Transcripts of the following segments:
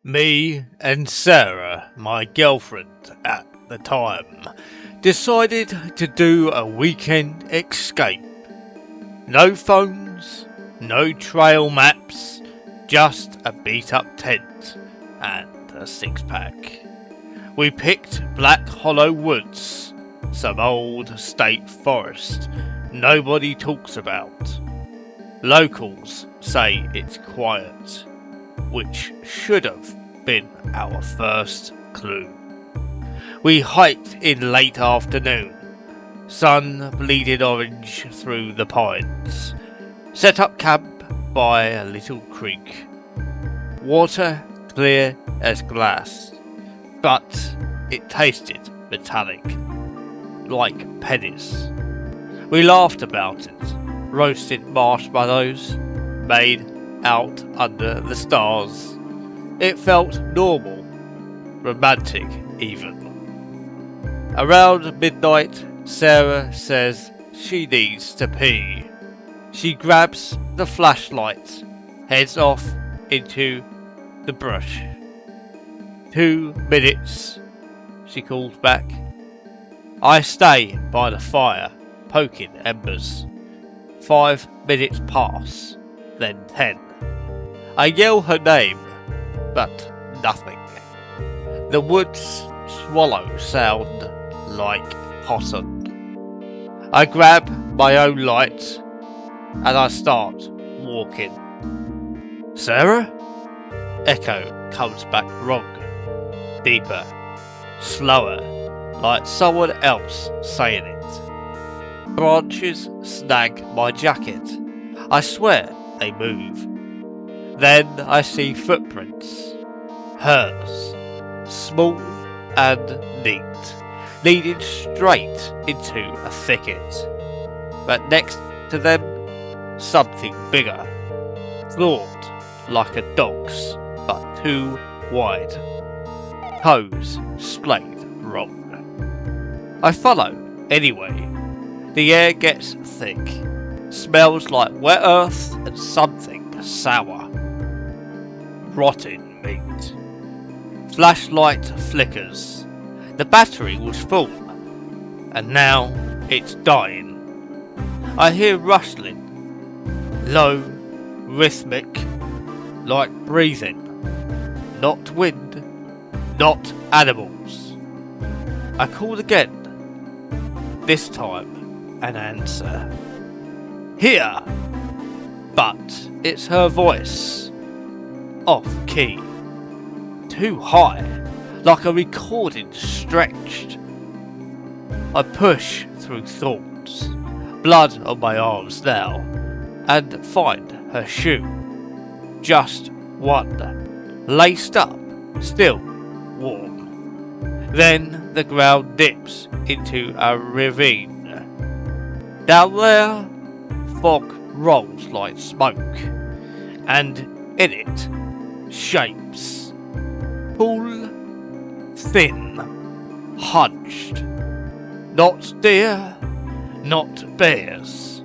Me and Sarah, my girlfriend at the time, decided to do a weekend escape. No phones, no trail maps, just a beat up tent and a six-pack. We picked Black Hollow Woods, some old state forest nobody talks about. Locals say it's quiet, which should have been our first clue. We hiked in late afternoon, sun bleeding orange through the pines, set up camp by a little creek. Water clear as glass, but it tasted metallic, like pennies. We laughed about it, roasted marshmallows, made out under the stars. It felt normal, romantic even. Around midnight, Sarah says she needs to pee. She grabs the flashlight, heads off into the brush. 2 minutes, she calls back. I stay by the fire, poking embers. 5 minutes pass, then 10. I yell her name, but nothing. The woods swallow sound like cotton. I grab my own light and I start walking. Sarah? Echo comes back wrong. Deeper, slower, like someone else saying it. Branches snag my jacket. I swear they move. Then I see footprints. Hers. Small and neat. Leading straight into a thicket. But next to them, something bigger. Flawed like a dog's, but too wide. Toes splayed wrong. I follow anyway. The air gets thick, smells like wet earth and something sour. Rotten meat. Flashlight flickers. The battery was full, and now it's dying. I hear rustling, low, rhythmic, like breathing. Not wind, not animals. I called again. This time an answer. Here! But it's her voice. Off key. Too high, like a recording stretched. I push through thorns, blood on my arms now, and find her shoe. Just one, laced up, still warm. Then the ground dips into a ravine. Down there, fog rolls like smoke, and in it, shapes. Tall, thin, hunched. Not deer, not bears.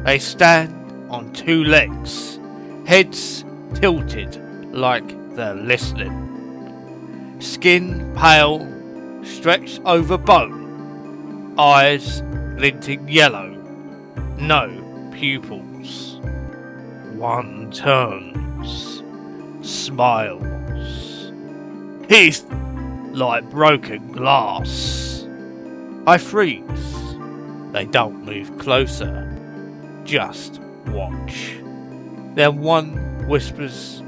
They stand on 2 legs, heads tilted like they're listening. Skin pale, stretched over bone, eyes glinting yellow, no pupils. One turns, smiles. He's like broken glass. I freeze. They don't move closer, just watch. Then one whispers,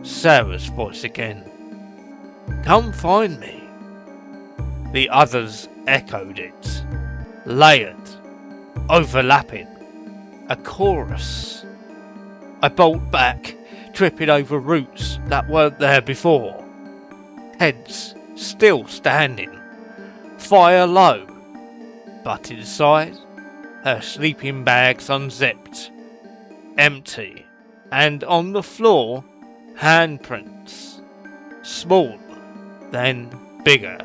Sarah's voice again. Come find me. The others echoed it, layered, overlapping, a chorus. I bolt back, tripping over roots that weren't there before. Heads still standing, fire low, but inside, her sleeping bags unzipped, empty, and on the floor, handprints, small, then bigger,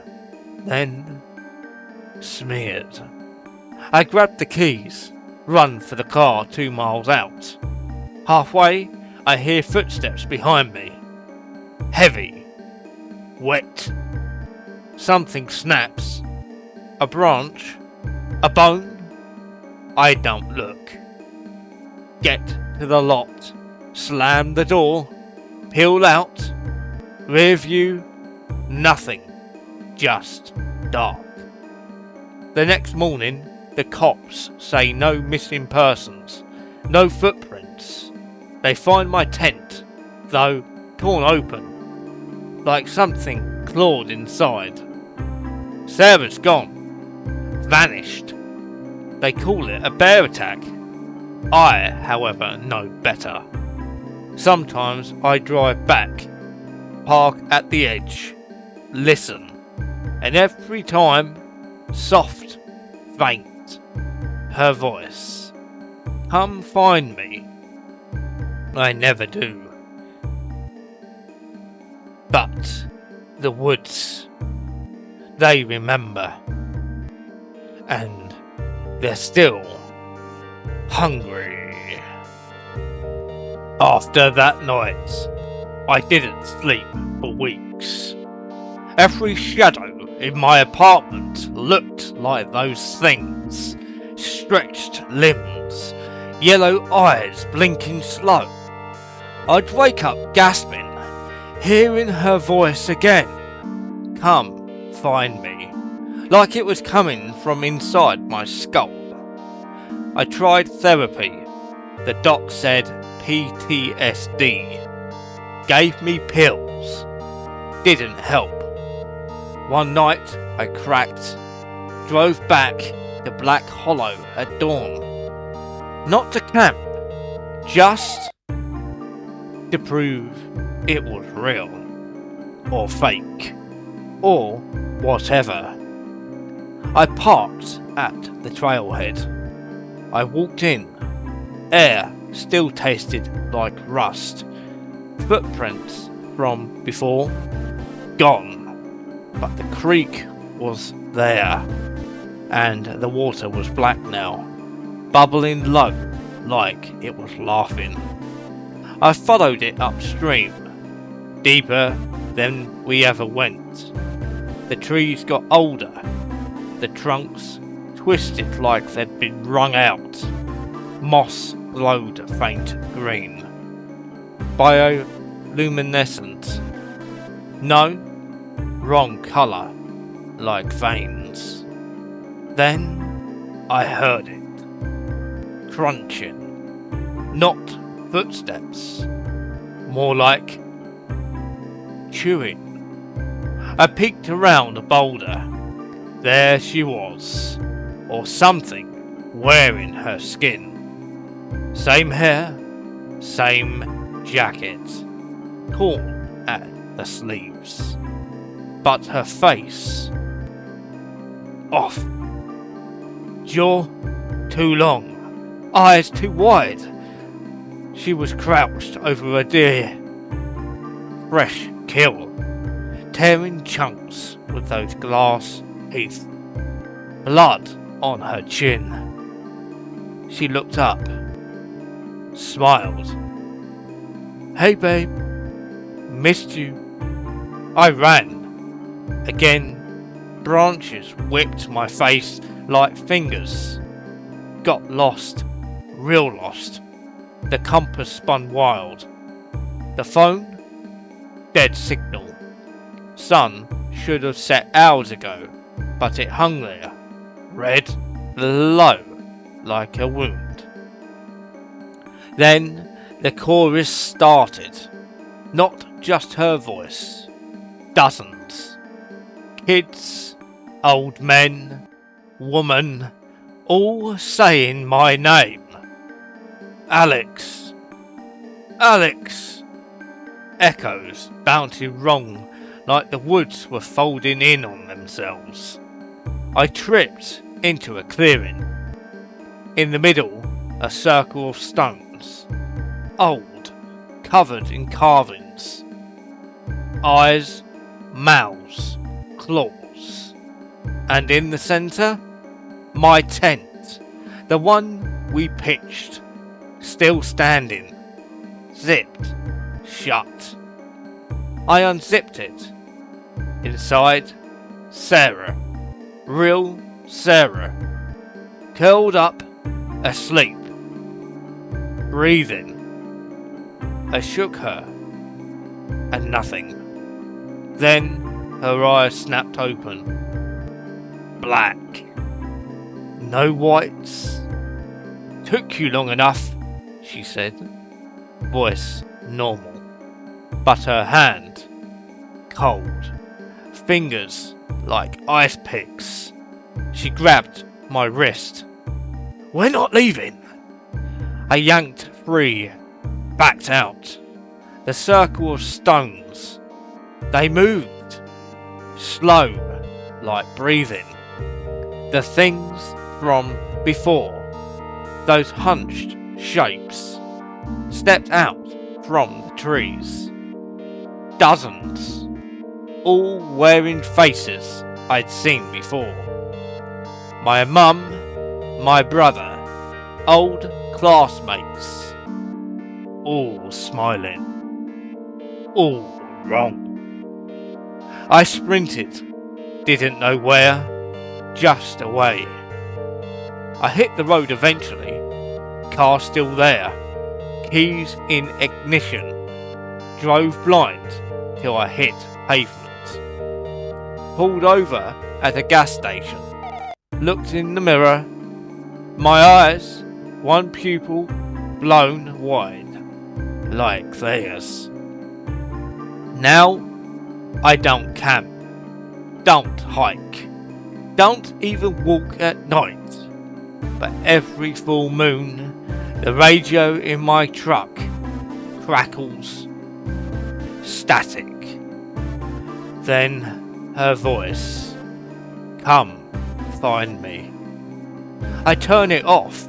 then smeared. I grabbed the keys, run for the car 2 miles out. Halfway, I hear footsteps behind me. Heavy, wet. Something snaps. A branch. A bone. I don't look. Get to the lot. Slam the door. Peel out. Rear view. Nothing. Just dark. The next morning, the cops say no missing persons. No footprints. They find my tent, though torn open, like something clawed inside. Sarah's gone. Vanished. They call it a bear attack. I, however, know better. Sometimes I drive back, park at the edge, listen, and every time, soft, faint, her voice. Come find me. I never do. But the woods, they remember. And they're still hungry. After that night, I didn't sleep for weeks. Every shadow in my apartment looked like those things. Stretched limbs, yellow eyes blinking slow. I'd wake up gasping, hearing her voice again. Come find me, like it was coming from inside my skull. I tried therapy. The doc said PTSD. Gave me pills. Didn't help. One night I cracked. Drove back to Black Hollow at dawn. Not to camp. Just to prove it was real. Or fake. Or whatever. I parked at the trailhead. I walked in. Air still tasted like rust. Footprints from before, gone. But the creek was there, and the water was black now, bubbling low like it was laughing. I followed it upstream, deeper than we ever went. The trees got older, the trunks twisted like they'd been wrung out. Moss glowed a faint green. Bioluminescent. No, wrong colour, like veins. Then I heard it. Crunching. Not footsteps. More like chewing. I peeked around a boulder. There she was. Or something wearing her skin. Same hair, same jacket, torn at the sleeves. But her face, off. Jaw too long, eyes too wide. She was crouched over a deer. Fresh kill, tearing chunks with those glass teeth. Blood on her chin. She looked up. Smiled. Hey babe, missed you. I ran. Again, branches whipped my face like fingers. Got lost, real lost. The compass spun wild. The phone, dead signal. Sun should have set hours ago, but it hung there, red, low, like a wound. Then the chorus started. Not just her voice. Dozens. Kids, old men, woman, all saying my name. Alex. Alex. Echoes bouncing wrong like the woods were folding in on themselves. I tripped into a clearing. In the middle, a circle of stones. Old, covered in carvings. Eyes, mouths, claws. And in the centre, my tent. The one we pitched. Still standing. Zipped. Shut. I unzipped it. Inside, Sarah, real Sarah, curled up, asleep, breathing. I shook her, and nothing. Then her eyes snapped open. Black. No whites. Took you long enough, she said. Voice normal. But her hand, cold. Fingers like ice picks. She grabbed my wrist. We're not leaving. I yanked free, backed out. The circle of stones. They moved. Slow, like breathing. The things from before, those hunched shapes, stepped out from the trees. Dozens, all wearing faces I'd seen before. My mum, my brother, old classmates, all smiling, all wrong. I sprinted, didn't know where, just away. I hit the road eventually, car still there, keys in ignition, drove blind till I hit pavement. Pulled over at a gas station, looked in the mirror, my eyes, one pupil blown wide, like theirs. Now I don't camp, don't hike, don't even walk at night. But every full moon, the radio in my truck crackles, static. Then her voice, come find me. I turn it off,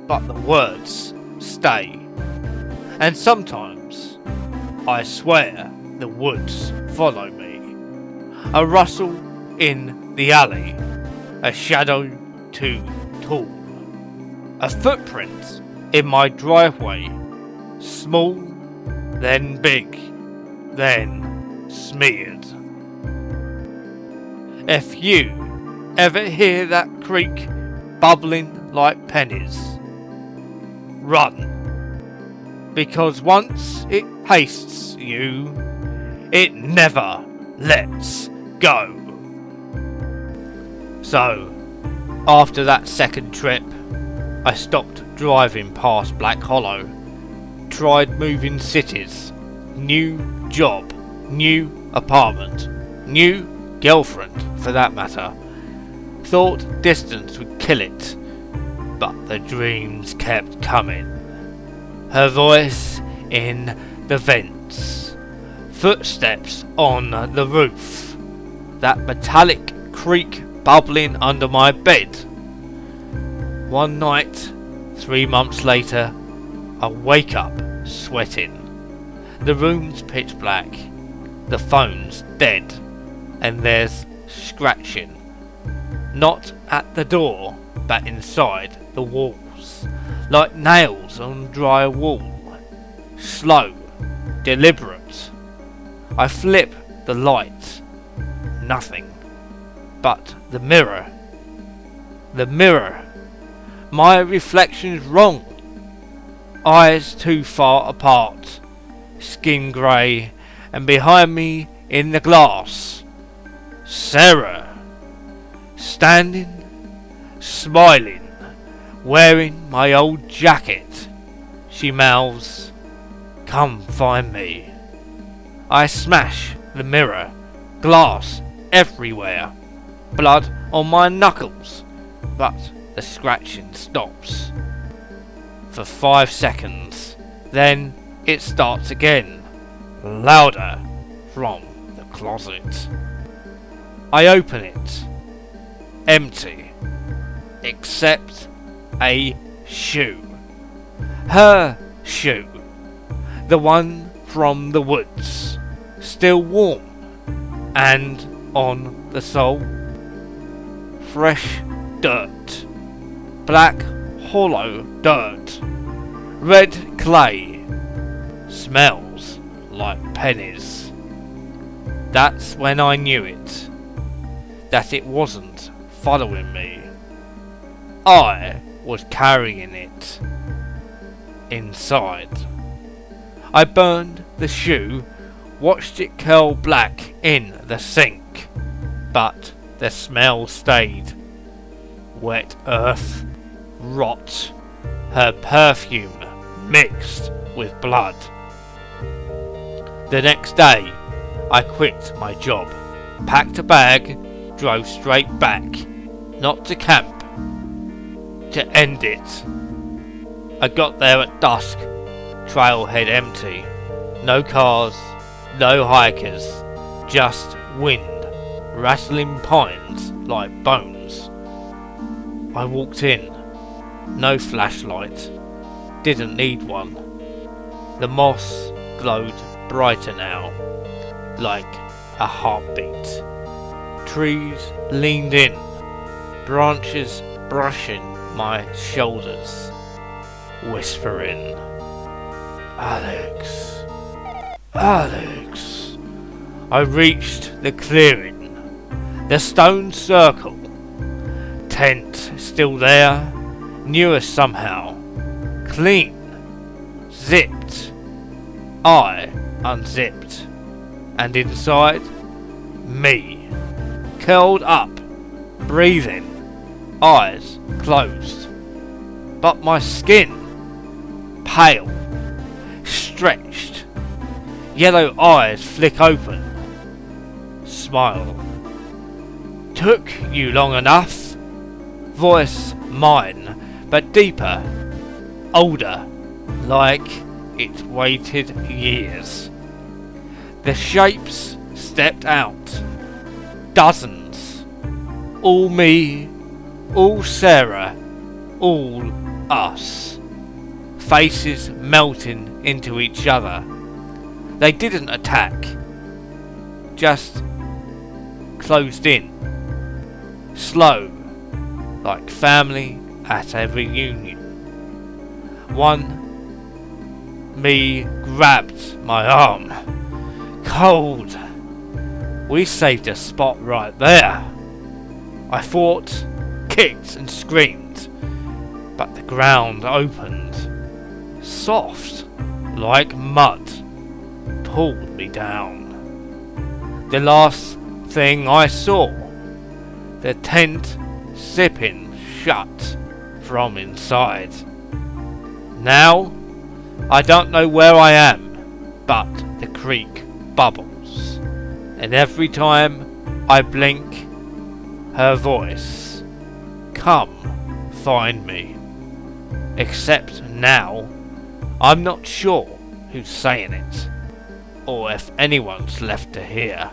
but the words stay. And sometimes, I swear, the woods follow me. A rustle in the alley, a shadow too tall. A footprint in my driveway, small, then big, then smeared. If you ever hear that creek bubbling like pennies, run. Because once it tastes you, it never lets go. So, after that second trip, I stopped driving past Black Hollow, tried moving cities, new job, new apartment, new girlfriend for that matter. Thought distance would kill it, but the dreams kept coming. Her voice in the vents, footsteps on the roof, that metallic creak bubbling under my bed. One night, 3 months later, I wake up sweating. The room's pitch black, the phone's dead, and there's scratching. Not at the door, but inside the walls, like nails on dry wool. Slow, deliberate. I flip the light. Nothing. But the mirror. The mirror. My reflection's wrong. Eyes too far apart. Skin grey. And behind me in the glass, Sarah. Standing, smiling, wearing my old jacket. She mouths, come find me. I smash the mirror, glass everywhere, blood on my knuckles, but the scratching stops. For 5 seconds, then it starts again, louder from the closet. I open it. Empty, except a shoe. Her shoe, the one from the woods, still warm, and on the sole, fresh dirt, black hollow dirt, red clay, smells like pennies. That's when I knew it, that it wasn't following me. I was carrying it inside. I burned the shoe, watched it curl black in the sink, but the smell stayed. Wet earth, rot, her perfume mixed with blood. The next day, I quit my job, packed a bag, drove straight back, not to camp, to end it. I got there at dusk, trailhead empty, no cars, no hikers, just wind, rattling pines like bones. I walked in, no flashlight, didn't need one. The moss glowed brighter now, like a heartbeat. Trees leaned in, branches brushing my shoulders, whispering, "Alex, Alex." I reached the clearing, the stone circle, tent still there, newer somehow, clean, zipped. I unzipped, and inside, me, curled up, breathing, eyes closed, but my skin, pale, stretched, yellow eyes flick open, smile. Took you long enough, voice mine, but deeper, older, like it waited years. The shapes stepped out, dozens, all me, all Sarah, all us. Faces melting into each other. They didn't attack, just closed in, slow, like family at a reunion. One, me, grabbed my arm. Cold. We saved a spot right there. I fought, kicked and screamed, but the ground opened, soft like mud, pulled me down. The last thing I saw, the tent zipping shut from inside. Now, I don't know where I am, but the creek bubbles, and every time I blink, her voice, "Come, find me." Except now, I'm not sure who's saying it, or if anyone's left to hear.